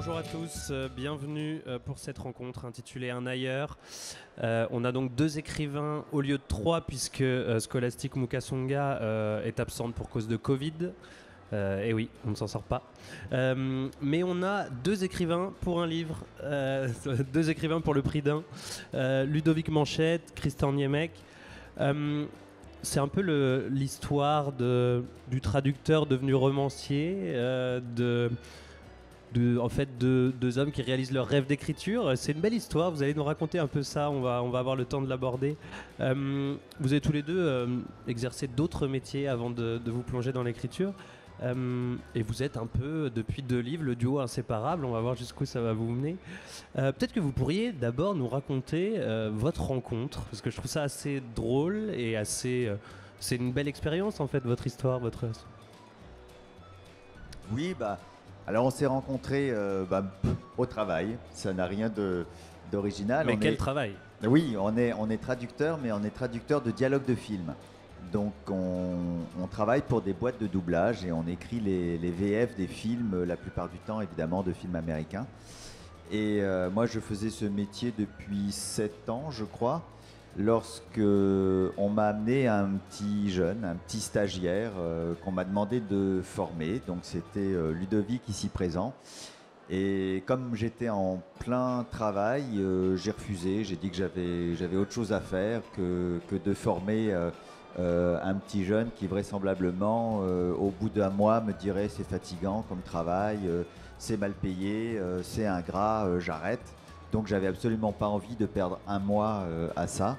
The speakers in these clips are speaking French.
Bonjour à tous, bienvenue pour cette rencontre intitulée Un ailleurs. On a donc 2 écrivains au lieu de 3 puisque Scholastique Mukasonga est absente pour cause de Covid. Et oui, on ne s'en sort pas. Mais on a 2 écrivains pour un livre, 2 écrivains pour le prix d'un. Ludovic Manchette, Christian Niemek. C'est un peu l'histoire du traducteur devenu romancier, en fait, deux hommes qui réalisent leur rêve d'écriture. C'est une belle histoire, vous allez nous raconter un peu ça, on va avoir le temps de l'aborder. Vous avez tous les deux exercé d'autres métiers avant de vous plonger dans l'écriture. Et vous êtes un peu, depuis 2 livres, le duo inséparable, on va voir jusqu'où ça va vous mener. Peut-être que vous pourriez d'abord nous raconter votre rencontre, parce que je trouve ça assez drôle et assez... c'est une belle expérience en fait, votre histoire, votre... Oui, alors on s'est rencontrés au travail, ça n'a rien d'original. Mais quel travail! Oui, on est traducteur, mais on est traducteur de dialogue de film. Donc on travaille pour des boîtes de doublage et on écrit les VF des films, la plupart du temps évidemment de films américains. Et moi je faisais ce métier depuis 7 ans je crois, lorsque on m'a amené un petit jeune, un petit stagiaire qu'on m'a demandé de former. Donc c'était Ludovic ici présent. Et comme j'étais en plein travail, j'ai refusé. J'ai dit que j'avais autre chose à faire que de former un petit jeune qui vraisemblablement, au bout d'1 mois, me dirait c'est fatigant comme travail, c'est mal payé, c'est ingrat, j'arrête. Donc j'avais absolument pas envie de perdre 1 mois à ça.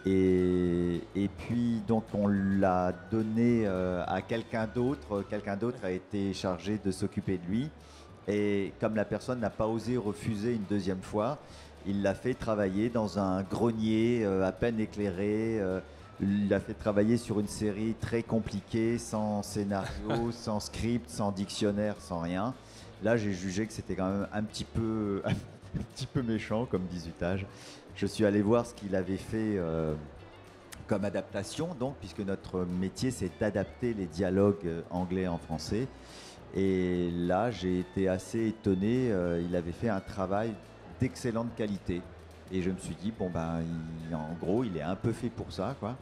Et puis donc on l'a donné à quelqu'un d'autre. Quelqu'un d'autre a été chargé de s'occuper de lui. Et comme la personne n'a pas osé refuser une 2e fois, il l'a fait travailler dans un grenier à peine éclairé. Il l'a fait travailler sur une série très compliquée, sans scénario, sans script, sans dictionnaire, sans rien. Là j'ai jugé que c'était quand même un petit peu méchant comme bizutage. Je suis allé voir ce qu'il avait fait comme adaptation, donc, puisque notre métier c'est d'adapter les dialogues anglais en français. Et là, j'ai été assez étonné. Il avait fait un travail d'excellente qualité. Et je me suis dit, en gros, il est un peu fait pour ça, quoi.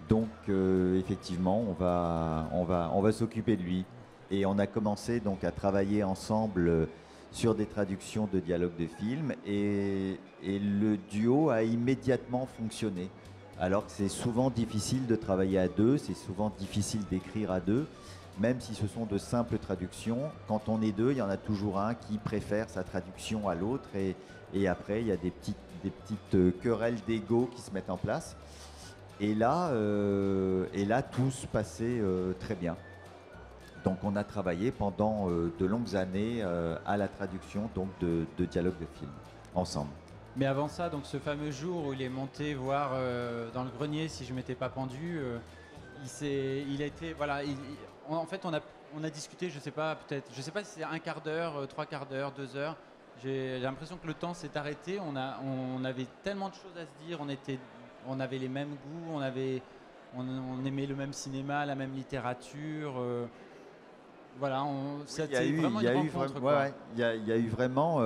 Donc, effectivement, on va s'occuper de lui. Et on a commencé donc à travailler ensemble sur des traductions de dialogues de films. Et le duo a immédiatement fonctionné. Alors que c'est souvent difficile de travailler à 2, c'est souvent difficile d'écrire à 2. Même si ce sont de simples traductions, quand on est 2, il y en a toujours un qui préfère sa traduction à l'autre et après il y a des petites querelles d'ego qui se mettent en place. Et là tout se passait très bien. Donc on a travaillé pendant de longues années à la traduction donc de dialogues de films ensemble. Mais avant ça, donc ce fameux jour où il est monté voir dans le grenier si je m'étais pas pendu, il a été voilà. En fait, on a discuté, je sais pas si c'est 1/4 d'heure, 3/4 d'heure, 2 heures. J'ai l'impression que le temps s'est arrêté. On avait tellement de choses à se dire. On avait les mêmes goûts. On aimait le même cinéma, la même littérature. Voilà, c'était vraiment une rencontre. Il y a eu vraiment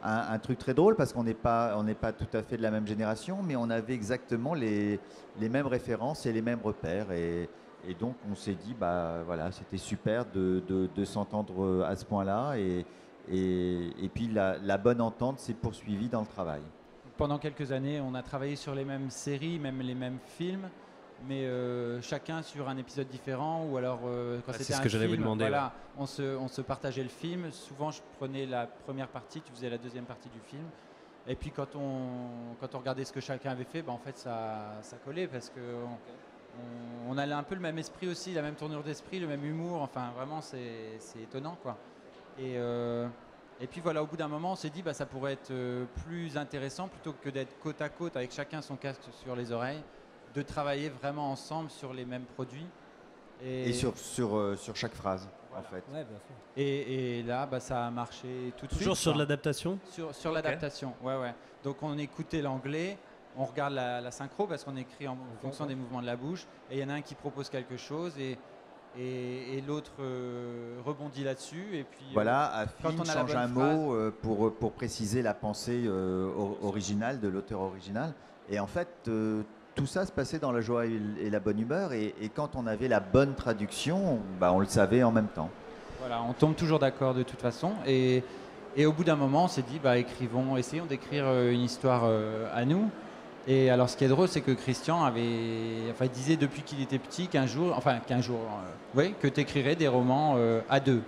un truc très drôle parce qu'on n'est pas tout à fait de la même génération, mais on avait exactement les mêmes références et les mêmes repères. Et donc on s'est dit, voilà, c'était super de s'entendre à ce point-là. Et puis la bonne entente s'est poursuivie dans le travail. Pendant quelques années, on a travaillé sur les mêmes séries, même les mêmes films, mais chacun sur un épisode différent. Ou alors quand c'était un film, vous demander, voilà, on se partageait le film. Souvent je prenais la première partie, tu faisais la 2e partie du film. Et puis quand on regardait ce que chacun avait fait, en fait ça collait parce que on a un peu le même esprit aussi, la même tournure d'esprit, le même humour. Enfin, vraiment, c'est étonnant, quoi. Et puis voilà, au bout d'un moment, on s'est dit, ça pourrait être plus intéressant, plutôt que d'être côte à côte avec chacun son casque sur les oreilles, de travailler vraiment ensemble sur les mêmes produits. Et sur chaque phrase, voilà. En fait. Ouais, bien sûr. Et là, ça a marché tout de suite. Toujours sur l'adaptation ? Sur l'adaptation, ouais. Donc on écoutait l'anglais. On regarde la synchro parce qu'on écrit en fonction des mouvements de la bouche et il y en a un qui propose quelque chose et et l'autre rebondit là-dessus. Et puis, Voilà, quand film on a la change bonne un phrase, mot pour préciser la pensée originale de l'auteur original. Et en fait, tout ça se passait dans la joie et la bonne humeur. Et quand on avait la bonne traduction, bah, on le savait en même temps. voilà, on tombe toujours d'accord de toute façon. Et au bout d'un moment, on s'est dit, bah, essayons d'écrire une histoire à nous. Et alors, ce qui est drôle, c'est que Christian il disait depuis qu'il était petit que tu écrirais des romans à deux.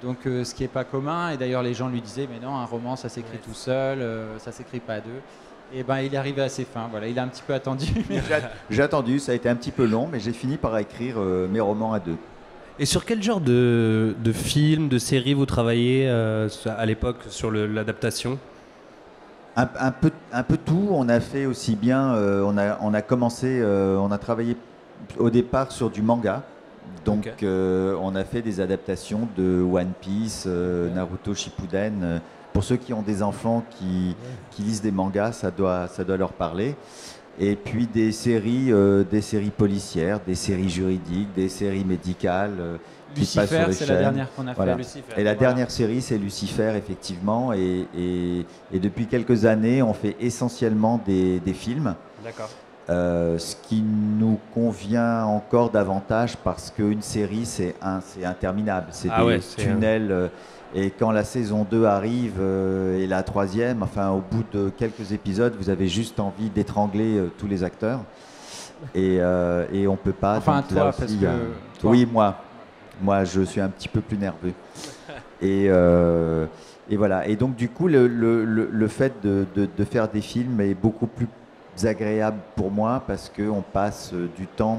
Donc, ce qui n'est pas commun. Et d'ailleurs, les gens lui disaient, mais non, un roman, ça s'écrit tout seul, ça s'écrit pas à deux. Et ben, il est arrivé à ses fins. Voilà, il a un petit peu attendu. J'ai attendu, ça a été un petit peu long, mais j'ai fini par écrire mes romans à deux. Et sur quel genre de films, de séries vous travaillez à l'époque sur l'adaptation? Un peu tout. On a fait aussi bien. On a travaillé au départ sur du manga. Donc, Ok. on a fait des adaptations de One Piece, Naruto Shippuden. Pour ceux qui ont des enfants qui lisent des mangas, ça doit leur parler. Et puis des séries policières, des séries juridiques, des séries médicales. Qui passent sur Lucifer, les c'est la chaînes. dernière qu'on a Voilà. fait. Lucifer. Et la Voilà. dernière série, c'est Lucifer, effectivement. Et depuis quelques années, on fait essentiellement des films. D'accord. Ce qui nous convient encore davantage parce qu'une série, c'est interminable. C'est des tunnels. Et quand la saison 2 arrive et la troisième, enfin, au bout de quelques épisodes, vous avez juste envie d'étrangler tous les acteurs. Et on ne peut pas. Enfin, donc, toi, là aussi, parce que... toi. Oui, moi, je suis un petit peu plus nerveux. Et voilà. Et donc, du coup, le fait de faire des films est beaucoup plus agréable pour moi parce qu'on passe du temps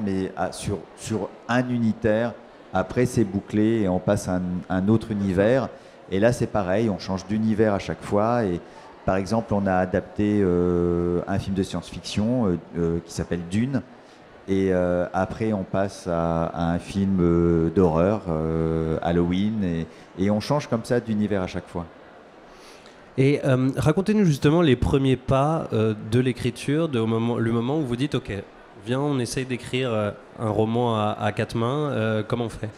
sur un unitaire. Après, c'est bouclé et on passe à un autre univers. Et là, c'est pareil, on change d'univers à chaque fois. Et par exemple, on a adapté un film de science-fiction qui s'appelle Dune. Et après, on passe à un film d'horreur, Halloween, et on change comme ça d'univers à chaque fois. Et racontez-nous justement les premiers pas de l'écriture, le moment où vous dites, ok, viens, on essaye d'écrire un roman à quatre mains, comment on fait?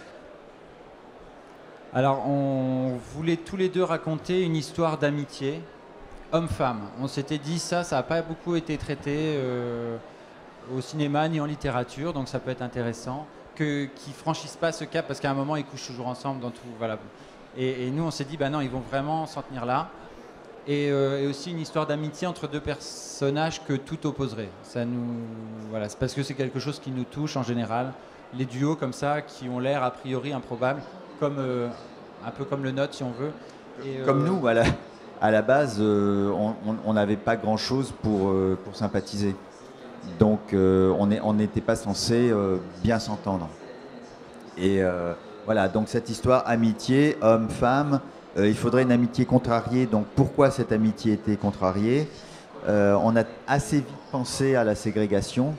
Alors, on voulait tous les deux raconter une histoire d'amitié, homme-femme. On s'était dit ça n'a pas beaucoup été traité au cinéma ni en littérature, donc ça peut être intéressant. Qu'ils ne franchissent pas ce cap, parce qu'à un moment, ils couchent toujours ensemble dans tout. Voilà. Et nous, on s'est dit, bah non, ils vont vraiment s'en tenir là. Et aussi une histoire d'amitié entre deux personnages que tout opposerait. Voilà, c'est parce que c'est quelque chose qui nous touche en général. Les duos comme ça, qui ont l'air a priori improbables, un peu comme le nôtre si on veut. Et, comme nous, voilà. À la base, on n'avait pas grand-chose pour sympathiser. Donc, on n'était pas censé bien s'entendre. Et voilà, donc cette histoire amitié, homme-femme, il faudrait une amitié contrariée. Donc, pourquoi cette amitié était contrariée? On a assez vite pensé à la ségrégation.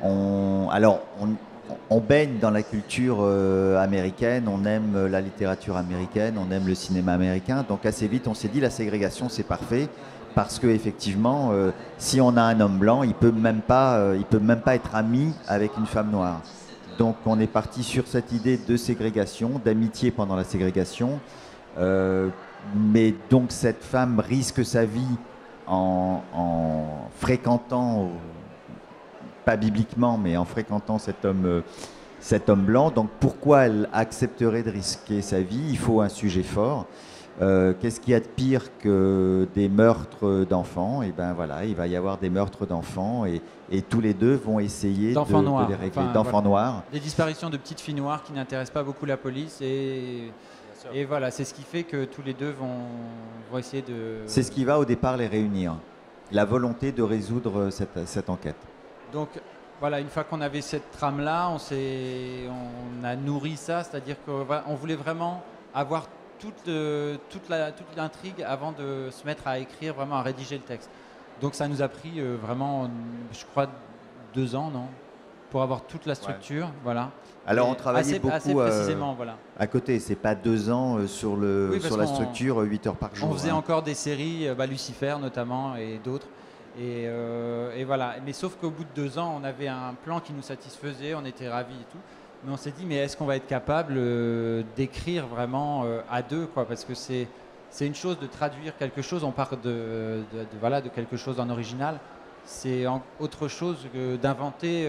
On baigne dans la culture américaine, on aime la littérature américaine, on aime le cinéma américain. Donc assez vite, on s'est dit la ségrégation, c'est parfait parce que effectivement, si on a un homme blanc, il peut même pas être ami avec une femme noire. Donc on est parti sur cette idée de ségrégation, d'amitié pendant la ségrégation. Mais donc cette femme risque sa vie en fréquentant, pas bibliquement, mais en fréquentant cet homme blanc. Donc pourquoi elle accepterait de risquer sa vie? Il faut un sujet fort. Qu'est-ce qu'il y a de pire que des meurtres d'enfants? Et ben voilà, il va y avoir des meurtres d'enfants et tous les deux vont essayer de les régler. D'enfants noirs. Des disparitions de petites filles noires qui n'intéressent pas beaucoup la police et voilà, c'est ce qui fait que tous les deux vont essayer de... C'est ce qui va au départ les réunir, la volonté de résoudre cette enquête. Donc voilà, une fois qu'on avait cette trame-là, on a nourri ça, c'est-à-dire qu'on voulait vraiment avoir toute l'intrigue avant de se mettre à écrire, vraiment à rédiger le texte. Donc ça nous a pris vraiment, je crois, 2 ans, non, pour avoir toute la structure, voilà. Alors on travaillait beaucoup assez précisément, voilà. à côté, c'est pas 2 ans sur la structure, 8 heures par jour. On faisait encore des séries, Lucifer notamment et d'autres. Et voilà. Mais sauf qu'au bout de 2 ans, on avait un plan qui nous satisfaisait, on était ravis et tout. Mais on s'est dit, mais est-ce qu'on va être capable d'écrire vraiment à deux, quoi, parce que c'est une chose de traduire quelque chose, on part voilà, de quelque chose en original, c'est autre chose que d'inventer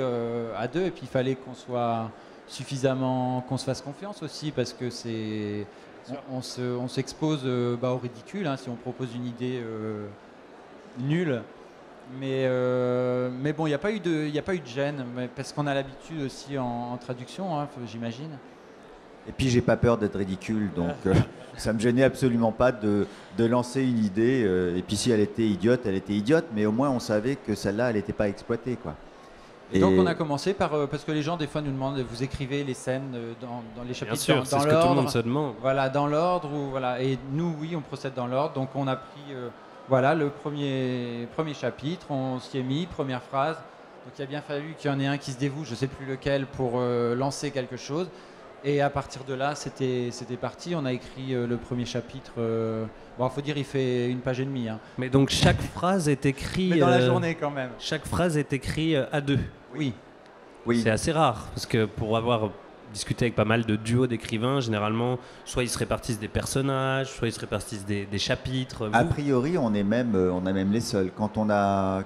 à deux, et puis il fallait qu'on soit suffisamment, qu'on se fasse confiance aussi, parce que on s'expose au ridicule hein, si on propose une idée nulle. Mais bon, il n'y a pas eu de gêne, parce qu'on a l'habitude aussi en traduction, hein, j'imagine. Et puis j'ai pas peur d'être ridicule, donc ça me gênait absolument pas de lancer une idée. Et puis si elle était idiote, mais au moins on savait que celle-là, elle n'était pas exploitée, quoi. Et donc on a commencé parce que les gens des fois nous demandent, vous écrivez les scènes dans les chapitres Bien sûr, dans c'est l'ordre. ce que tout le monde se demande. Voilà, dans l'ordre, voilà. Et nous, oui, on procède dans l'ordre. Donc on a pris voilà, le premier chapitre, on s'y est mis, première phrase. Donc il a bien fallu qu'il y en ait un qui se dévoue, je ne sais plus lequel, pour lancer quelque chose. Et à partir de là, c'était parti. On a écrit le premier chapitre. Bon, il faut dire, il fait 1 page et demie. Hein. Mais donc chaque phrase est écrite. Mais dans la journée quand même. Chaque phrase est écrite à deux. Oui. C'est assez rare, parce que pour avoir discuté avec pas mal de duos d'écrivains, généralement, soit ils se répartissent des personnages, soit ils se répartissent des chapitres. A priori, on a même les seuls. Quand on a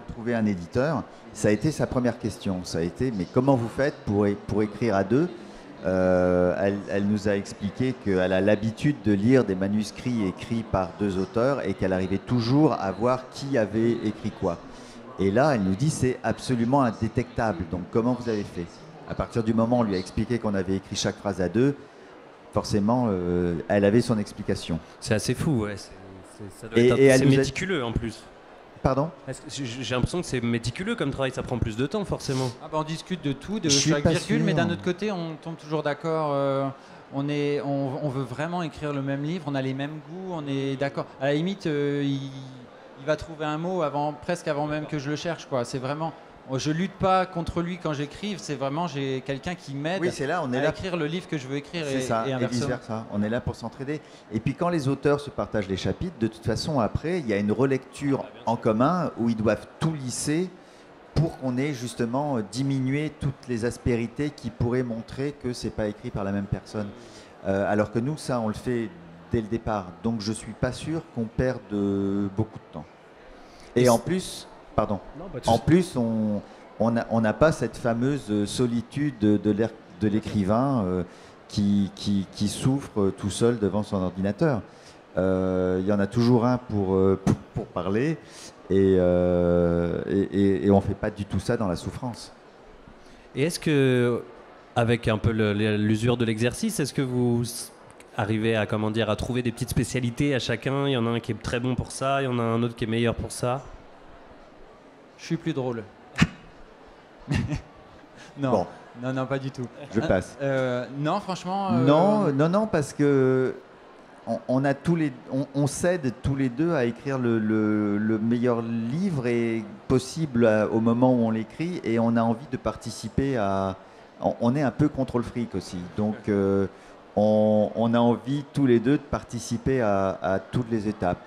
trouvé un éditeur, ça a été sa première question. Ça a été, mais comment vous faites pour écrire à deux ? Elle nous a expliqué qu'elle a l'habitude de lire des manuscrits écrits par 2 auteurs et qu'elle arrivait toujours à voir qui avait écrit quoi. Et là, elle nous dit c'est absolument indétectable. Donc comment vous avez fait ? À partir du moment où on lui a expliqué qu'on avait écrit chaque phrase à deux, forcément, elle avait son explication. C'est assez fou, ouais. Ça doit être assez méticuleux en plus. Pardon ? J'ai l'impression que c'est méticuleux comme travail, ça prend plus de temps forcément. On discute de tout, de chaque virgule, mais d'un autre côté, on tombe toujours d'accord. On veut vraiment écrire le même livre, on a les mêmes goûts, on est d'accord. À la limite, il va trouver un mot presque avant même que je le cherche, quoi. C'est vraiment, je lutte pas contre lui quand j'écrive, c'est vraiment j'ai quelqu'un qui m'aide à écrire le livre que je veux écrire et vice versa. On est là pour s'entraider. Et puis quand les auteurs se partagent les chapitres, de toute façon après il y a une relecture en commun où ils doivent tout lisser pour qu'on ait justement diminué toutes les aspérités qui pourraient montrer que c'est pas écrit par la même personne. Alors que nous, ça on le fait dès le départ. Donc je suis pas sûr qu'on perde beaucoup de temps. Et en plus, on n'a pas cette fameuse solitude de l'écrivain qui souffre tout seul devant son ordinateur. Il y en a toujours un pour parler et on ne fait pas du tout ça dans la souffrance. Et est-ce que, avec un peu l'usure de l'exercice, est-ce que vous arrivez à trouver des petites spécialités à chacun ? Il y en a un qui est très bon pour ça, il y en a un autre qui est meilleur pour ça. Je suis plus drôle. Non. Bon. Non, pas du tout. Je passe. Non, franchement. Non, parce que on s'aide tous les deux à écrire le meilleur livre possible au moment où on l'écrit, et on a envie de participer on est un peu contre le fric aussi, donc on a envie tous les deux de participer à toutes les étapes.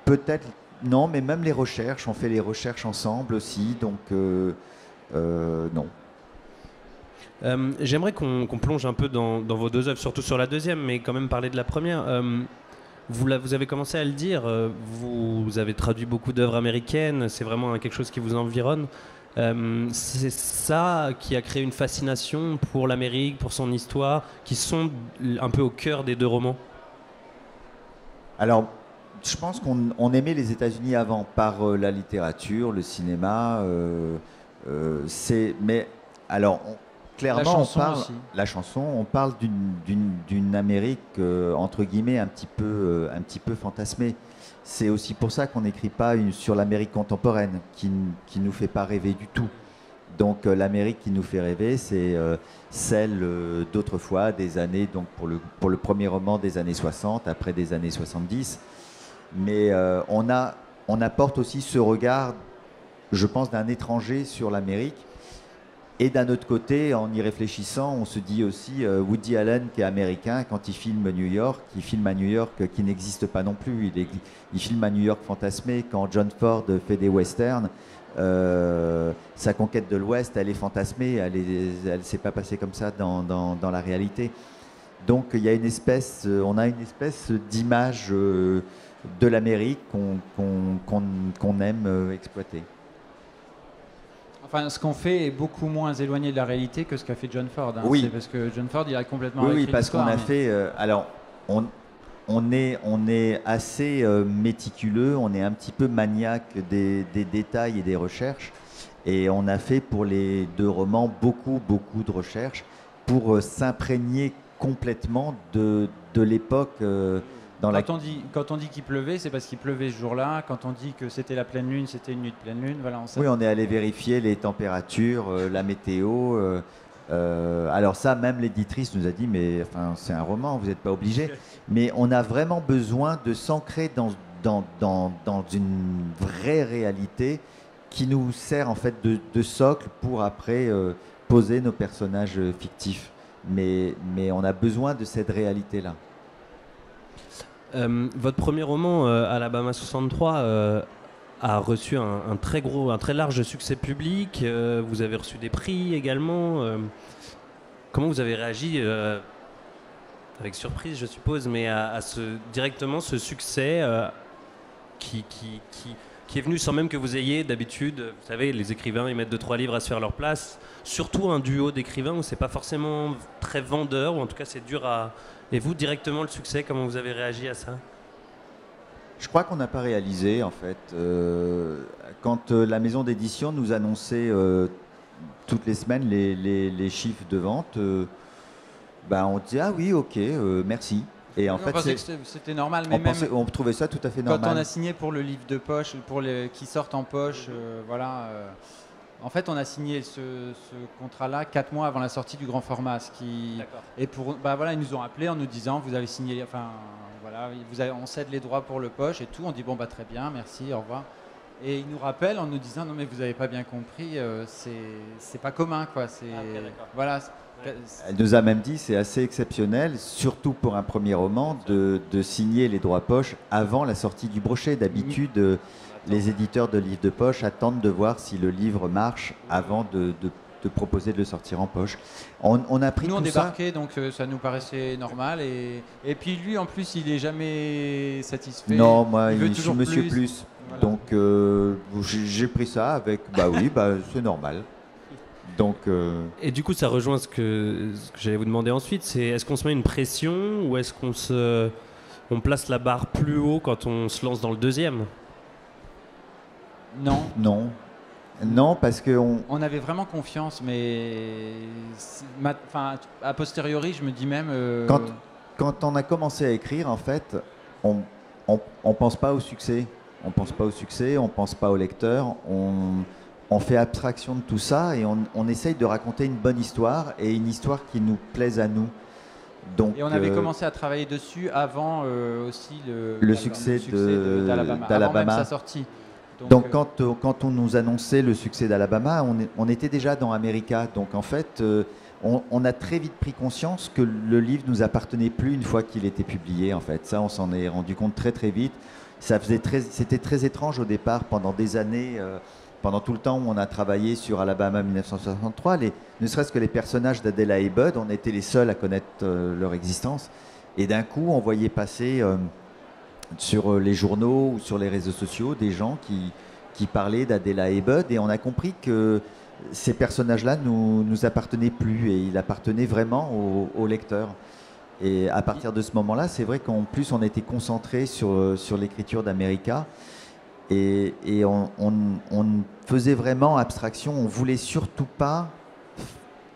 Peut-être. Non, mais même les recherches, on fait les recherches ensemble aussi, donc non. J'aimerais qu'on plonge un peu dans vos 2 œuvres, surtout sur la deuxième, mais quand même parler de la première. Vous avez commencé à le dire, vous avez traduit beaucoup d'œuvres américaines, c'est vraiment quelque chose qui vous environne. C'est ça qui a créé une fascination pour l'Amérique, pour son histoire, qui sont un peu au cœur des 2 romans. Alors, je pense qu'on aimait les États-Unis avant par la littérature, le cinéma. Mais alors, clairement, la chanson, on parle d'une Amérique entre guillemets un petit peu fantasmée. C'est aussi pour ça qu'on n'écrit pas sur l'Amérique contemporaine, qui nous fait pas rêver du tout. Donc l'Amérique qui nous fait rêver, c'est celle d'autrefois, des années, donc pour le premier roman des années 60, après des années 70. Mais on apporte aussi ce regard, je pense, d'un étranger sur l'Amérique. Et d'un autre côté, en y réfléchissant, on se dit aussi Woody Allen, qui est américain, quand il filme New York, il filme à New York qui n'existe pas non plus. Il filme à New York fantasmé. Quand John Ford fait des westerns, sa conquête de l'Ouest, elle est fantasmée, elle s'est pas passée comme ça dans la réalité. Donc il y a on a une espèce d'image de l'Amérique qu'on aime exploiter. Enfin, ce qu'on fait est beaucoup moins éloigné de la réalité que ce qu'a fait John Ford. Hein. Oui. C'est parce que John Ford, il a complètement Oui, réécrit parce qu'on l'histoire, a fait. Alors, on est assez méticuleux, on est un petit peu maniaque des détails et des recherches. Et on a fait pour les 2 romans beaucoup de recherches pour s'imprégner complètement de l'époque dans Quand on dit qu'il pleuvait, c'est parce qu'il pleuvait ce jour-là. Quand on dit que c'était la pleine lune, c'était une nuit de pleine lune. Voilà, Oui, on est allé vérifier les températures, la météo. Alors ça, même l'éditrice nous a dit, mais enfin, c'est un roman, vous n'êtes pas obligé. Mais on a vraiment besoin de s'ancrer dans une vraie réalité qui nous sert en fait de socle pour après poser nos personnages fictifs. Mais on a besoin de cette réalité-là. Votre premier roman, Alabama 63, a reçu un très large succès public. Vous avez reçu des prix également. Comment vous avez réagi, avec surprise je suppose, mais directement ce succès qui est venu sans même que vous ayez d'habitude, vous savez, les écrivains ils mettent 2-3 livres à se faire leur place, surtout un duo d'écrivains où c'est pas forcément très vendeur, ou en tout cas c'est dur à... Et vous, directement le succès, comment vous avez réagi à ça ? Je crois qu'on n'a pas réalisé en fait. Quand la maison d'édition nous annonçait toutes les semaines les chiffres de vente, on disait ah oui ok merci. Et en fait c'était normal, mais on trouvait ça tout à fait normal. Quand on a signé pour le livre de poche, pour les qui sortent en poche, en fait, on a signé ce contrat-là 4 mois avant la sortie du grand format. Et ils nous ont appelé en nous disant vous avez signé, on cède les droits pour le poche et tout. On dit très bien, merci, au revoir. Et ils nous rappellent en nous disant non mais vous n'avez pas bien compris, c'est pas commun quoi. Voilà. Elle nous a même dit c'est assez exceptionnel, surtout pour un premier roman, de signer les droits poche avant la sortie du brochet. D'habitude, les éditeurs de livres de poche attendent de voir si le livre marche avant de proposer de le sortir en poche. On a pris nous, tout on débarquait, ça. donc ça nous paraissait normal. Et puis lui, en plus, il n'est jamais satisfait. Non, moi, je suis Monsieur Plus. Voilà. Donc, j'ai pris ça avec, c'est normal. Donc, Et du coup, ça rejoint ce que j'allais vous demander ensuite, c'est est-ce qu'on se met une pression ou est-ce qu'on place la barre plus haut quand on se lance dans le deuxième ? Non, parce qu'on... On avait vraiment confiance, mais a posteriori, je me dis même... Quand on a commencé à écrire, en fait, on pense pas au succès. On pense pas au succès, on pense pas au lecteur, on fait abstraction de tout ça et on essaye de raconter une bonne histoire et une histoire qui nous plaise à nous. Donc, et on avait commencé à travailler dessus avant aussi le succès d'Alabama, avant même sa sortie. Donc quand on nous annonçait le succès d'Alabama, on était déjà dans America. Donc en fait, on a très vite pris conscience que le livre nous appartenait plus une fois qu'il était publié. En fait, ça, on s'en est rendu compte très très vite. C'était très étrange au départ, pendant des années, pendant tout le temps où on a travaillé sur Alabama 1963. Ne serait-ce que les personnages d'Adela et Bud, on était les seuls à connaître leur existence. Et d'un coup, on voyait passer... sur les journaux ou sur les réseaux sociaux, des gens qui parlaient d'Adela et Bud, et on a compris que ces personnages-là nous appartenaient plus, et ils appartenaient vraiment aux lecteurs. Et à partir de ce moment-là, c'est vrai qu'en plus on était concentré sur l'écriture d'America, et on faisait vraiment abstraction, on voulait surtout pas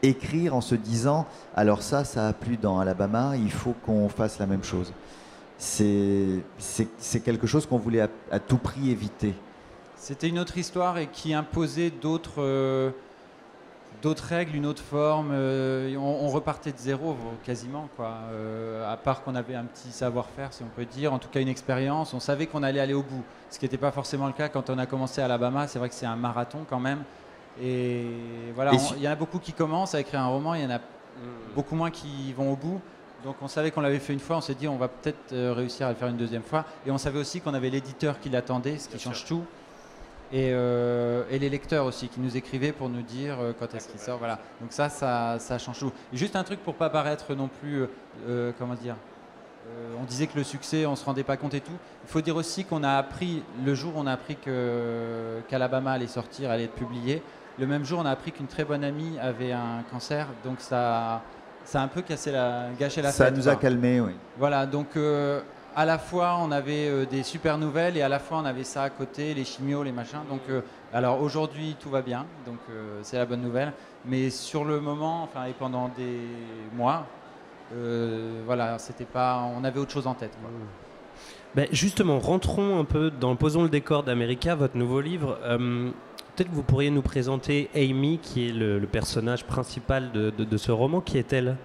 écrire en se disant alors ça a plu dans Alabama, il faut qu'on fasse la même chose. C'est quelque chose qu'on voulait à tout prix éviter. C'était une autre histoire et qui imposait d'autres règles, une autre forme. On repartait de zéro quasiment, quoi. À part qu'on avait un petit savoir-faire, si on peut dire, en tout cas une expérience. On savait qu'on allait aller au bout, ce qui n'était pas forcément le cas quand on a commencé à Alabama. C'est vrai que c'est un marathon quand même. Et voilà, Et il y en a beaucoup qui commencent à écrire un roman, il y en a beaucoup moins qui vont au bout. Donc on savait qu'on l'avait fait une fois, on s'est dit on va peut-être réussir à le faire une deuxième fois. Et on savait aussi qu'on avait l'éditeur qui l'attendait, ce qui change tout. Et les lecteurs aussi qui nous écrivaient pour nous dire quand est-ce qu'il sort. Voilà. Donc ça change tout. Et juste un truc pour pas paraître non plus, comment dire, on disait que le succès, on se rendait pas compte et tout. Il faut dire aussi qu'on a appris, le jour où on a appris qu'Alabama allait sortir, allait être publié, le même jour on a appris qu'une très bonne amie avait un cancer. Donc ça a un peu gâché la fête. Ça nous a calmés, oui. Voilà, donc à la fois on avait des super nouvelles et à la fois on avait ça à côté, les chimios, les machins. Donc alors aujourd'hui tout va bien, donc c'est la bonne nouvelle. Mais sur le moment, enfin et pendant des mois, voilà, c'était pas, on avait autre chose en tête, quoi. Ben justement, rentrons un peu posons le décor d'America, votre nouveau livre. Peut-être que vous pourriez nous présenter Amy, qui est le personnage principal de ce roman. Qui est-elle ?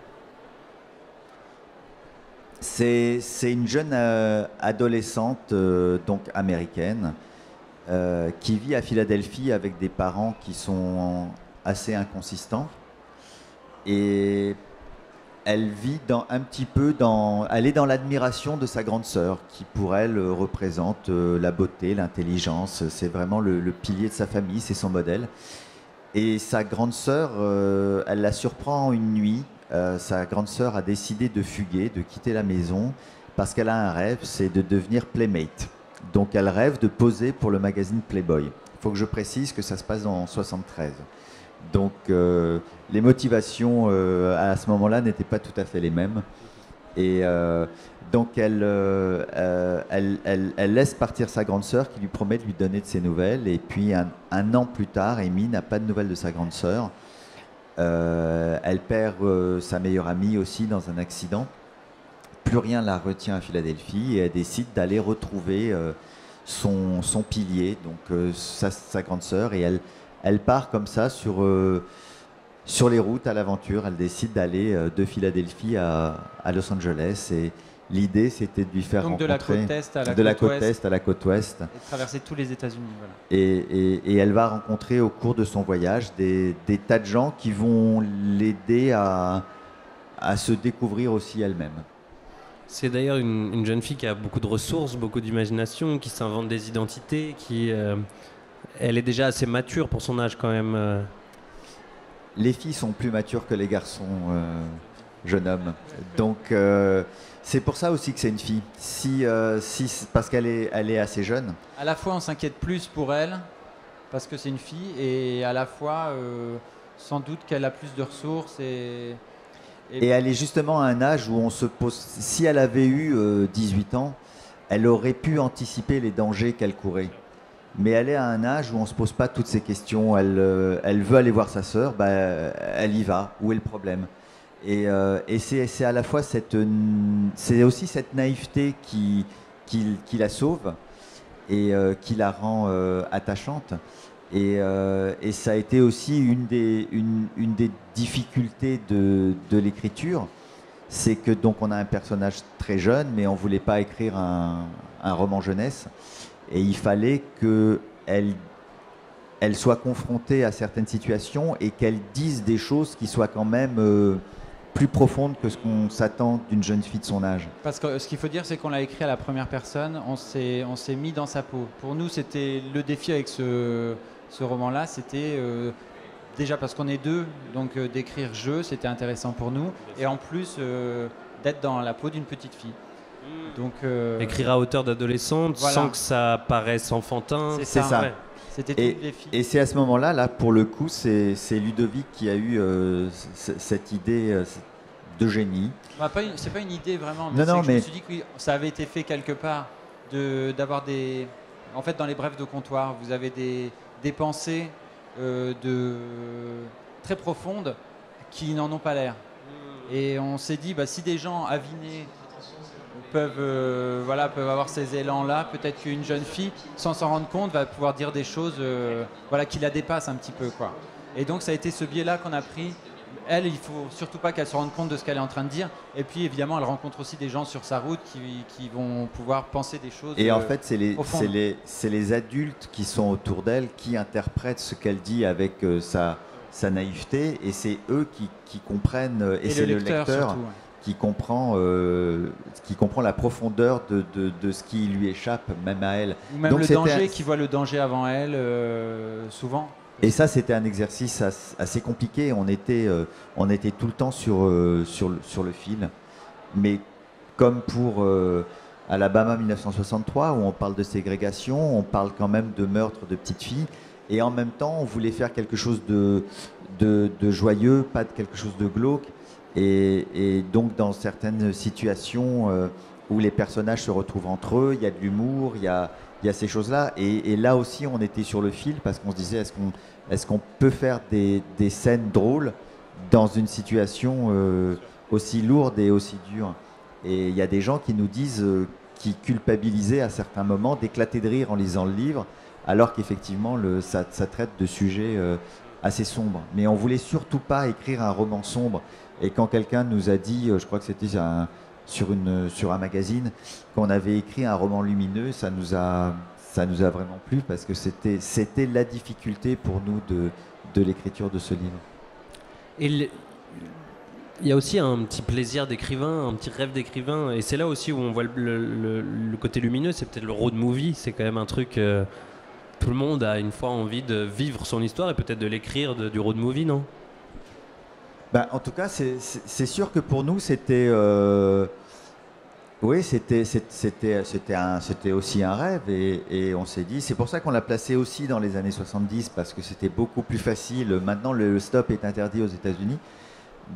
C'est une jeune adolescente, donc américaine, qui vit à Philadelphie avec des parents qui sont assez inconsistants. Et elle vit elle est dans l'admiration de sa grande sœur, qui pour elle représente la beauté, l'intelligence. C'est vraiment le pilier de sa famille, c'est son modèle. Et sa grande sœur, elle la surprend une nuit. Sa grande sœur a décidé de fuguer, de quitter la maison, parce qu'elle a un rêve, c'est de devenir Playmate. Donc elle rêve de poser pour le magazine Playboy. Il faut que je précise que ça se passe en 73. Donc les motivations à ce moment-là n'étaient pas tout à fait les mêmes. Et donc elle laisse partir sa grande sœur qui lui promet de lui donner de ses nouvelles. Et puis un an plus tard, Amy n'a pas de nouvelles de sa grande sœur. Elle perd sa meilleure amie aussi dans un accident. Plus rien la retient à Philadelphie et elle décide d'aller retrouver son pilier, donc sa grande sœur. Et elle part comme ça sur les routes à l'aventure. Elle décide d'aller de Philadelphie à Los Angeles. Et l'idée, c'était de lui faire donc rencontrer de la côte est à la côte ouest. Et traverser tous les États-Unis. Voilà. Et elle va rencontrer au cours de son voyage des tas de gens qui vont l'aider à se découvrir aussi elle-même. C'est d'ailleurs une jeune fille qui a beaucoup de ressources, beaucoup d'imagination, qui s'invente des identités, elle est déjà assez mature pour son âge quand même. Les filles sont plus matures que les garçons, jeune homme. Donc c'est pour ça aussi que c'est une fille. Parce qu'elle est assez jeune. À la fois on s'inquiète plus pour elle, parce que c'est une fille, et à la fois sans doute qu'elle a plus de ressources. Et elle est justement à un âge où on se pose... Si elle avait eu 18 ans, elle aurait pu anticiper les dangers qu'elle courait. Mais elle est à un âge où on ne se pose pas toutes ces questions. Elle veut aller voir sa sœur, elle y va. Où est le problème ? Et c'est à la fois c'est aussi cette naïveté qui la sauve et qui la rend attachante. Et ça a été aussi une des difficultés de l'écriture, c'est que donc on a un personnage très jeune, mais on voulait pas écrire un roman jeunesse, et il fallait qu'elle soit confrontée à certaines situations et qu'elle dise des choses qui soient quand même plus profondes que ce qu'on s'attend d'une jeune fille de son âge. Parce que ce qu'il faut dire, c'est qu'on l'a écrit à la première personne, on s'est mis dans sa peau. Pour nous, c'était le défi avec ce roman-là, c'était déjà parce qu'on est deux, donc d'écrire jeu, c'était intéressant pour nous, et en plus d'être dans la peau d'une petite fille. Donc, écrire à hauteur d'adolescente, voilà, sans que ça paraisse enfantin. C'est ça. Ouais. C'était tout le défi. Et c'est à ce moment-là, pour le coup, c'est Ludovic qui a eu cette idée de génie. Bah, c'est pas une idée vraiment, mais je me suis dit que ça avait été fait quelque part, d'avoir des... En fait, dans les brefs de comptoir, vous avez des pensées très profondes qui n'en ont pas l'air. Et on s'est dit, si des gens avinés peuvent avoir ces élans-là, peut-être qu'une jeune fille, sans s'en rendre compte, va pouvoir dire des choses qui la dépassent un petit peu, quoi. Et donc ça a été ce biais-là qu'on a pris elle, il faut surtout pas qu'elle se rende compte de ce qu'elle est en train de dire. Et puis évidemment, elle rencontre aussi des gens sur sa route qui vont pouvoir penser des choses. Et en fait, c'est profondes. les adultes qui sont autour d'elle qui interprètent ce qu'elle dit avec sa naïveté, et c'est eux qui comprennent, et c'est le lecteur surtout, ouais. qui comprend la profondeur de ce qui lui échappe, même à elle. Ou même Donc le c'était danger, qui voit le danger avant elle, souvent. Et ça, c'était un exercice assez compliqué. On était tout le temps sur le fil. Mais comme pour Alabama 1963, où on parle de ségrégation, on parle quand même de meurtre de petites filles. Et en même temps, on voulait faire quelque chose de joyeux, pas de quelque chose de glauque. Et donc, dans certaines situations où les personnages se retrouvent entre eux, il y a de l'humour, il y a ces choses-là. Et là aussi, on était sur le fil parce qu'on se disait, est-ce qu'on peut faire des scènes drôles dans une situation aussi lourde et aussi dure? Et il y a des gens qui nous disent, qui culpabilisaient à certains moments d'éclater de rire en lisant le livre, alors qu'effectivement, ça traite de sujets assez sombres. Mais on voulait surtout pas écrire un roman sombre. Et quand quelqu'un nous a dit, je crois que c'était sur un magazine, qu'on avait écrit un roman lumineux, ça nous a vraiment plu parce que c'était la difficulté pour nous de l'écriture de ce livre. Et il y a aussi un petit plaisir d'écrivain, un petit rêve d'écrivain, et c'est là aussi où on voit le côté lumineux. C'est peut-être le road movie, c'est quand même un truc, tout le monde a une fois envie de vivre son histoire et peut-être de l'écrire du road movie, non? En tout cas, c'est sûr que pour nous, c'était oui, c'était aussi un rêve, et on s'est dit, c'est pour ça qu'on l'a placé aussi dans les années 70, parce que c'était beaucoup plus facile. Maintenant, le stop est interdit aux États-Unis,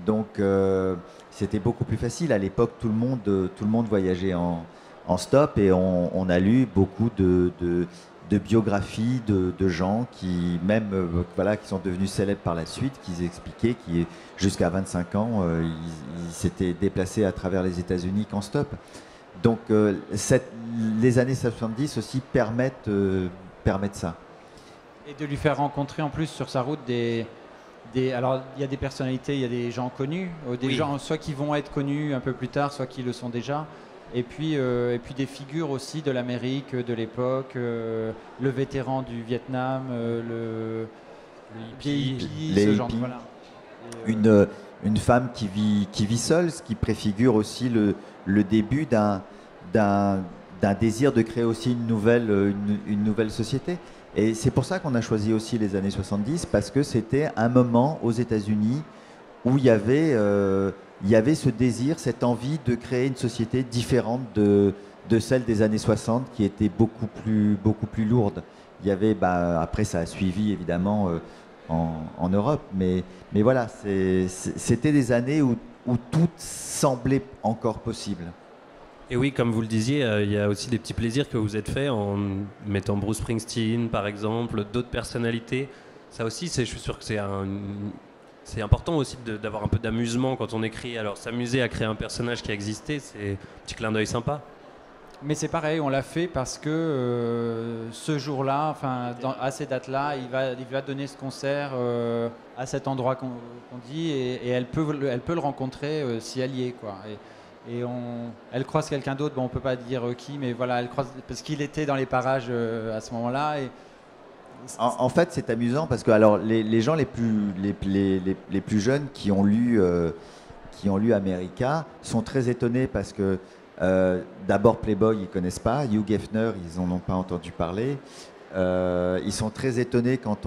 donc c'était beaucoup plus facile. À l'époque, tout le monde voyageait en stop, et on a lu beaucoup de biographies de gens qui, même qui sont devenus célèbres par la suite, qui expliquaient qui jusqu'à 25 ans, ils s'étaient déplacés à travers les États-Unis qu'en stop. Donc les années 70 aussi permettent ça. Et de lui faire rencontrer en plus sur sa route alors il y a des personnalités, il y a des gens connus, des gens soit qui vont être connus un peu plus tard, soit qui le sont déjà. Et puis des figures aussi de l'Amérique de l'époque, le vétéran du Vietnam, le hippie, les ce genre de, hippies. voilà. Une femme qui vit seule, ce qui préfigure aussi le début d'un désir de créer aussi une nouvelle société. Et c'est pour ça qu'on a choisi aussi les années 70, parce que c'était un moment aux États-Unis où il y avait ce désir, cette envie de créer une société différente de celle des années 60, qui était beaucoup plus lourde. Il y avait, après ça a suivi évidemment en Europe, mais voilà, c'était des années où tout semblait encore possible. Et oui, comme vous le disiez, il y a aussi des petits plaisirs que vous êtes faits en mettant Bruce Springsteen, par exemple, d'autres personnalités. Ça aussi, je suis sûr que c'est important aussi d'avoir un peu d'amusement quand on écrit. Alors s'amuser à créer un personnage qui a existé, c'est un petit clin d'œil sympa. Mais c'est pareil, on l'a fait parce que ce jour-là, à ces dates-là, il va donner ce concert à cet endroit qu'on dit, et elle peut le rencontrer si elle y est, quoi. Et elle croise quelqu'un d'autre, on peut pas dire qui, mais voilà, elle croise parce qu'il était dans les parages à ce moment-là. En fait, c'est amusant parce que alors les gens les plus jeunes qui ont lu America sont très étonnés parce que d'abord Playboy ils connaissent pas, Hugh Hefner ils en ont pas entendu parler. Ils sont très étonnés quand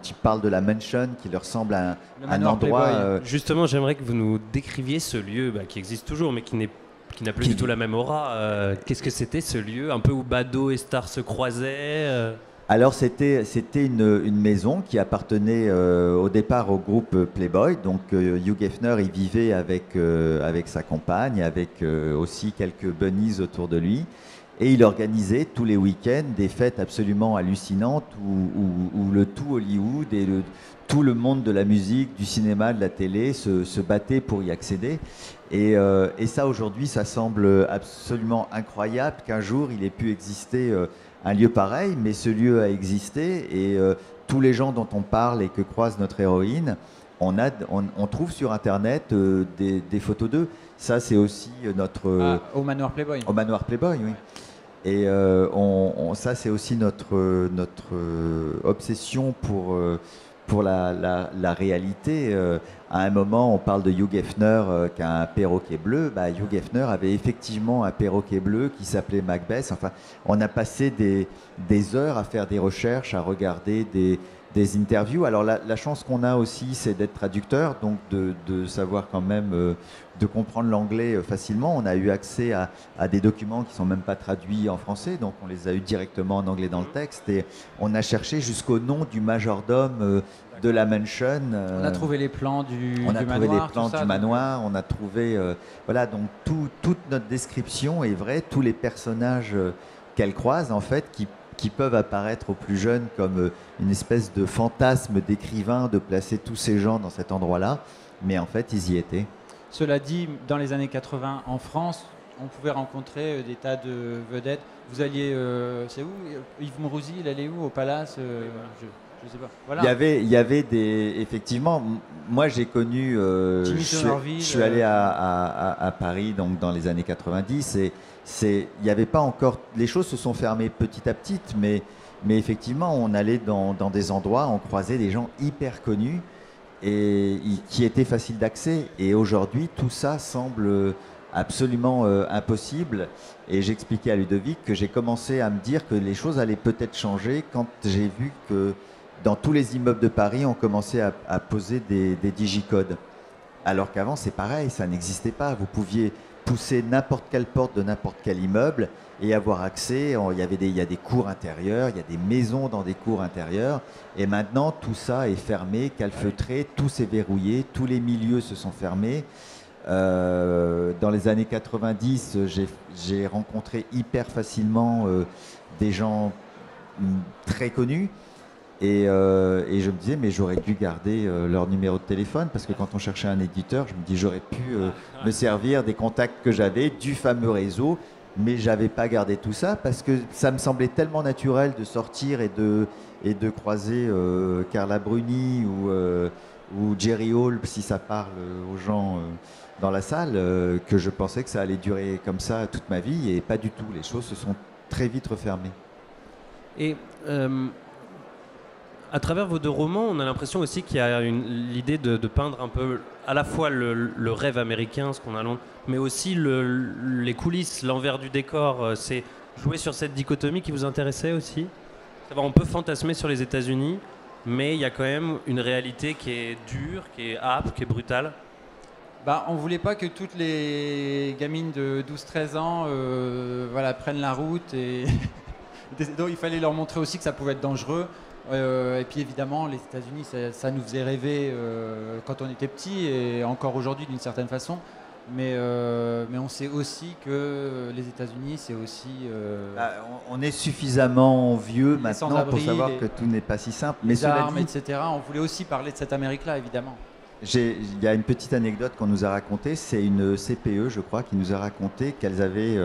ils parlent de la mansion qui leur semble un endroit. Justement, j'aimerais que vous nous décriviez ce lieu qui existe toujours, mais qui n'a plus du tout la même aura. Qu'est-ce que c'était ce lieu, un peu où Bado et Star se croisaient Alors c'était une maison qui appartenait au départ au groupe Playboy. Donc Hugh Hefner il vivait avec sa compagne, avec aussi quelques bunnies autour de lui. Et il organisait tous les week-ends des fêtes absolument hallucinantes où le tout Hollywood et tout le monde de la musique, du cinéma, de la télé se battait pour y accéder. Et ça, aujourd'hui, ça semble absolument incroyable qu'un jour, il ait pu exister un lieu pareil. Mais ce lieu a existé, et tous les gens dont on parle et que croise notre héroïne on trouve sur Internet des photos d'eux. Ça, c'est aussi notre... au Manoir Playboy. Au Manoir Playboy, oui. Et ça, c'est aussi notre obsession pour la réalité. À un moment, on parle de Hugh Hefner qui a un perroquet bleu. Hugh Hefner avait effectivement un perroquet bleu qui s'appelait Macbeth. Enfin, on a passé des heures à faire des recherches, à regarder des interviews. Alors la chance qu'on a aussi, c'est d'être traducteur, donc de savoir quand même, de comprendre l'anglais facilement. On a eu accès à des documents qui ne sont même pas traduits en français, donc on les a eu directement en anglais dans le texte. Et on a cherché jusqu'au nom du majordome de la mansion. On a trouvé les plans du manoir. On a trouvé les plans du manoir, on a trouvé... voilà, donc toute notre description est vraie, tous les personnages qu'elle croise, en fait, qui peuvent apparaître aux plus jeunes comme une espèce de fantasme d'écrivain de placer tous ces gens dans cet endroit-là, mais en fait, ils y étaient. Cela dit, dans les années 80, en France, on pouvait rencontrer des tas de vedettes. Vous alliez, c'est où Yves Mourouzi, il allait où? Au Palace je sais pas. Voilà. Il y avait des... Effectivement, moi j'ai connu... je suis allé à Paris donc, dans les années 90 et il n'y avait pas encore... Les choses se sont fermées petit à petit, mais effectivement, on allait dans des endroits, on croisait des gens hyper connus et qui étaient faciles d'accès. Et aujourd'hui, tout ça semble absolument impossible. Et j'expliquais à Ludovic que j'ai commencé à me dire que les choses allaient peut-être changer quand j'ai vu que dans tous les immeubles de Paris, on commençait à poser des digicodes. Alors qu'avant, c'est pareil, ça n'existait pas. Vous pouviez pousser n'importe quelle porte de n'importe quel immeuble et avoir accès. Il y a des cours intérieurs, il y a des maisons dans des cours intérieurs. Et maintenant, tout ça est fermé, calfeutré, tout s'est verrouillé, tous les milieux se sont fermés. Dans les années 90, j'ai rencontré hyper facilement des gens très connus. Et je me disais, mais j'aurais dû garder leur numéro de téléphone parce que quand on cherchait un éditeur, je me dis, j'aurais pu me servir des contacts que j'avais, du fameux réseau, mais j'avais pas gardé tout ça parce que ça me semblait tellement naturel de sortir et de croiser Carla Bruni ou Jerry Hall, si ça parle aux gens dans la salle, que je pensais que ça allait durer comme ça toute ma vie et pas du tout. Les choses se sont très vite refermées. Et... à travers vos deux romans, on a l'impression aussi qu'il y a l'idée de peindre un peu à la fois le rêve américain, ce qu'on a à Londres, mais aussi les coulisses, l'envers du décor. C'est jouer sur cette dichotomie qui vous intéressait aussi. On peut fantasmer sur les États-Unis, mais il y a quand même une réalité qui est dure, qui est âpre, qui est brutale. On ne voulait pas que toutes les gamines de 12-13 ans prennent la route. Et donc il fallait leur montrer aussi que ça pouvait être dangereux. Et puis évidemment, les États-Unis, ça nous faisait rêver quand on était petit et encore aujourd'hui d'une certaine façon. Mais on sait aussi que les États-Unis, c'est aussi... on est suffisamment vieux maintenant pour savoir que tout n'est pas si simple. Mais les armes, etc. On voulait aussi parler de cette Amérique-là, évidemment. Il y a une petite anecdote qu'on nous a racontée. C'est une CPE, je crois, qui nous a raconté qu'elles avaient,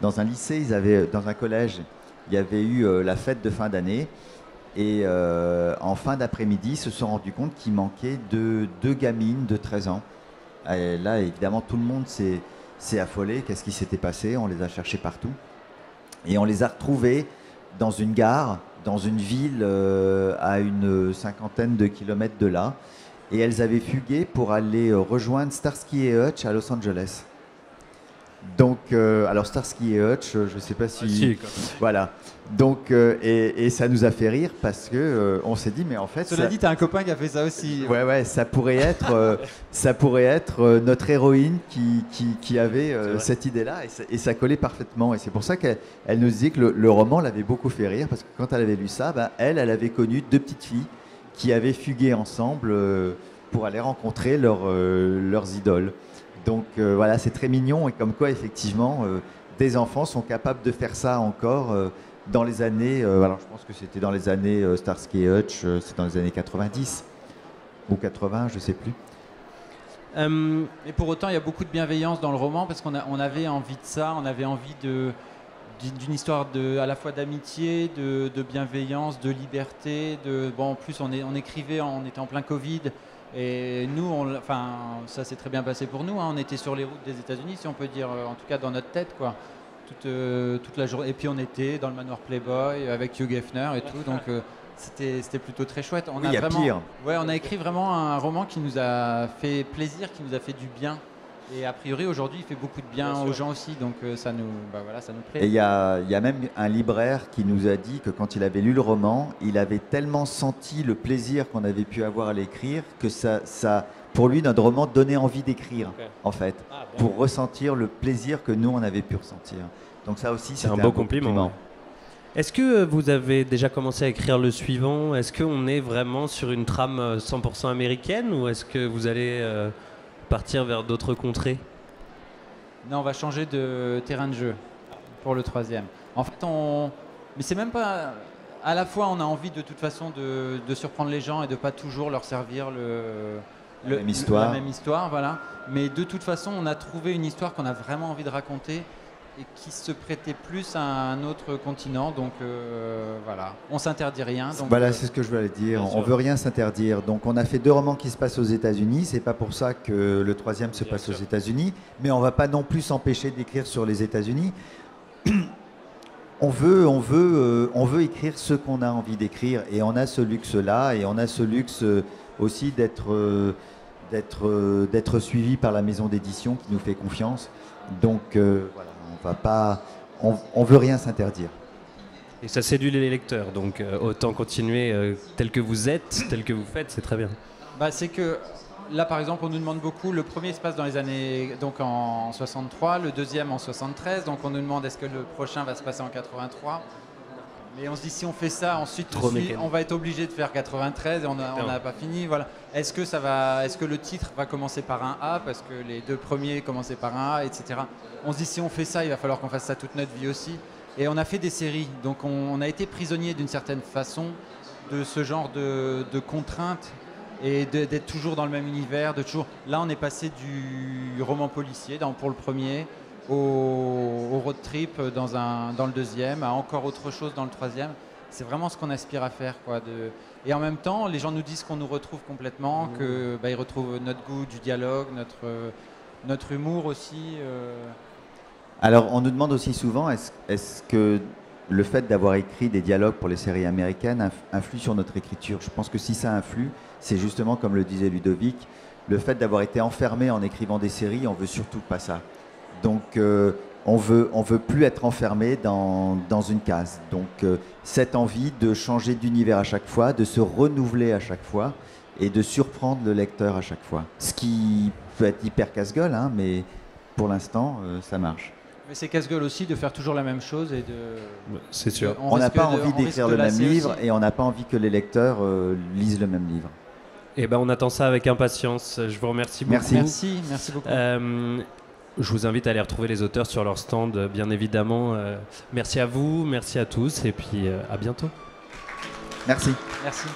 dans un lycée, dans un collège, il y avait eu la fête de fin d'année. Et en fin d'après-midi, ils se sont rendus compte qu'il manquait deux gamines de 13 ans. Et là, évidemment, tout le monde s'est affolé. Qu'est-ce qui s'était passé? On les a cherchées partout. Et on les a retrouvées dans une gare, dans une ville à une 50aine de kilomètres de là. Et elles avaient fugué pour aller rejoindre Starsky et Hutch à Los Angeles. Donc, alors Starsky et Hutch, je ne sais pas si... Voilà. Donc, et ça nous a fait rire parce que on s'est dit, mais en fait... Cela dit, tu as un copain qui a fait ça aussi. Ouais, ça pourrait être notre héroïne qui avait cette idée-là et ça collait parfaitement. Et c'est pour ça qu'elle nous disait que le roman l'avait beaucoup fait rire parce que quand elle avait lu ça, elle avait connu deux petites filles qui avaient fugué ensemble pour aller rencontrer leurs idoles. Donc voilà, c'est très mignon et comme quoi effectivement des enfants sont capables de faire ça encore dans les années, alors je pense que c'était dans les années Starsky et Hutch, c'est dans les années 90 ou 80, je ne sais plus. Mais pour autant, il y a beaucoup de bienveillance dans le roman parce qu'on avait envie de ça, on avait envie d'une histoire à la fois d'amitié, de bienveillance, de liberté. En plus, on écrivait, on était en plein Covid. Et nous, ça s'est très bien passé pour nous. Hein. On était sur les routes des États-Unis, si on peut dire, en tout cas dans notre tête, quoi. Toute la journée. Et puis on était dans le manoir Playboy avec Hugh Hefner et tout. Donc c'était plutôt très chouette. Il y a pire. Ouais, on a écrit vraiment un roman qui nous a fait plaisir, qui nous a fait du bien. Et a priori, aujourd'hui, il fait beaucoup de bien aux gens aussi, donc ça nous plaît. Et il y a même un libraire qui nous a dit que quand il avait lu le roman, il avait tellement senti le plaisir qu'on avait pu avoir à l'écrire que ça, pour lui, notre roman donnait envie d'écrire, en fait, pour ressentir le plaisir que nous, on avait pu ressentir. Donc ça aussi, c'est un beau compliment. Est-ce que vous avez déjà commencé à écrire le suivant? Est-ce qu'on est vraiment sur une trame 100% américaine ou est-ce que vous allez partir vers d'autres contrées? Non, on va changer de terrain de jeu pour le 3e. En fait, mais c'est même pas... À la fois, on a envie de toute façon de surprendre les gens et de ne pas toujours leur servir la même histoire, voilà. Mais de toute façon, on a trouvé une histoire qu'on a vraiment envie de raconter et qui se prêtait plus à un autre continent. Donc voilà, on s'interdit rien. Donc, voilà, c'est ce que je voulais dire. On veut rien s'interdire. Donc on a fait 2 romans qui se passent aux États-Unis. C'est pas pour ça que le 3e se passe aux États-Unis. Mais on va pas non plus s'empêcher d'écrire sur les États-Unis. On veut écrire ce qu'on a envie d'écrire et on a ce luxe-là et on a ce luxe aussi d'être suivi par la maison d'édition qui nous fait confiance. Donc voilà. On veut rien s'interdire. Et ça séduit les lecteurs, donc autant continuer tel que vous êtes, tel que vous faites, c'est très bien. C'est que là, par exemple, on nous demande beaucoup. Le premier se passe dans les années, donc en 63, le 2e en 73. Donc on nous demande est-ce que le prochain va se passer en 83. Mais on se dit si on fait ça, ensuite on va être obligé de faire 93 et on n'a pas fini. Voilà. Est-ce que le titre va commencer par un A parce que les 2 premiers commençaient par un A, etc. On se dit si on fait ça, il va falloir qu'on fasse ça toute notre vie aussi. Et on a fait des séries, donc on a été prisonnier d'une certaine façon de ce genre de contraintes et d'être toujours dans le même univers. Là, on est passé du roman policier pour le premier. Au road trip dans le 2e, à encore autre chose dans le 3e. C'est vraiment ce qu'on aspire à faire, quoi. Et en même temps, les gens nous disent qu'on nous retrouve complètement, qu'ils retrouvent notre goût du dialogue, notre humour aussi. Alors, on nous demande aussi souvent, est-ce que le fait d'avoir écrit des dialogues pour les séries américaines influe sur notre écriture? Je pense que si ça influe, c'est justement comme le disait Ludovic, le fait d'avoir été enfermé en écrivant des séries, on veut surtout pas ça. Donc on veut plus être enfermé dans une case. Donc cette envie de changer d'univers à chaque fois, de se renouveler à chaque fois et de surprendre le lecteur à chaque fois. Ce qui peut être hyper casse-gueule, hein, mais pour l'instant ça marche. Mais c'est casse-gueule aussi de faire toujours la même chose et c'est sûr. On n'a pas envie d'écrire le même livre et on n'a pas envie que les lecteurs lisent le même livre. Eh ben on attend ça avec impatience. Je vous remercie beaucoup. Merci beaucoup. Je vous invite à aller retrouver les auteurs sur leur stand, bien évidemment. Merci à vous, merci à tous, et puis à bientôt. Merci. Merci.